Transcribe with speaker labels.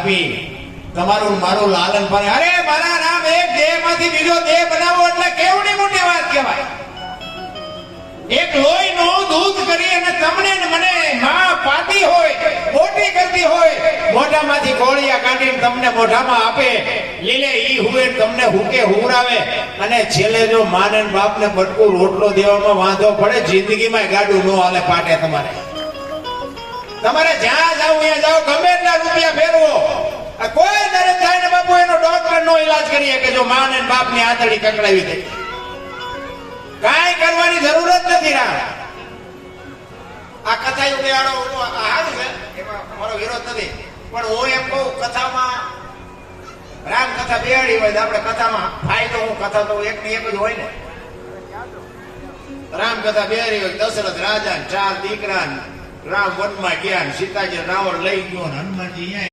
Speaker 1: આપી તમારું મારું લાલન પાલન. અરે મારા રામ, એક દેહ માંથી બીજો દેહ બનાવો એટલે કેવડી મોટી વાત કહેવાય. એક લોહીનું દૂધ કરી અને તમને ને મને માં પાતી હોય, મોટી કરતી હોય, મોઢામાંથી ગોળિયા કાઢીને તમને મોઢામાં આપે, લીલે ઈ હુએ તમને હુકે હુરાવે, અને છેલ્લે જો માને ને બાપને બટકું રોટલો દેવામાં વાંધો પડે, જિંદગીમાં ગાડું ન હાલે પાટે. તમારે જ્યાં જાવ ત્યાં જાવ, ગમે એટલા રૂપિયા ફેરવો, કોઈ દરે થાય ને બાપુ એનો ડોક્ટર નો ઈલાજ કરીએ કે જો માને ને બાપની આંતળી કકડાવી દે. કાંઈ કરવાની જરૂર જ નથી. રામ આ કથા ઉડેવાળો સારું છે, એમાં મારો વિરોધ નથી, પણ હું એમ કહું કથામાં રામ કથા બેહાડી હોય આપણે કથામાં ફાયદો, હું કથા તો એક ની એક જ હોય ને. રામ કથા બેહાડી હોય, દશરથ રાજા 4 દીકરા, રામ વનમાં ગયા, સીતાજી રાવણ લઈ ગયો, હનુમાનજી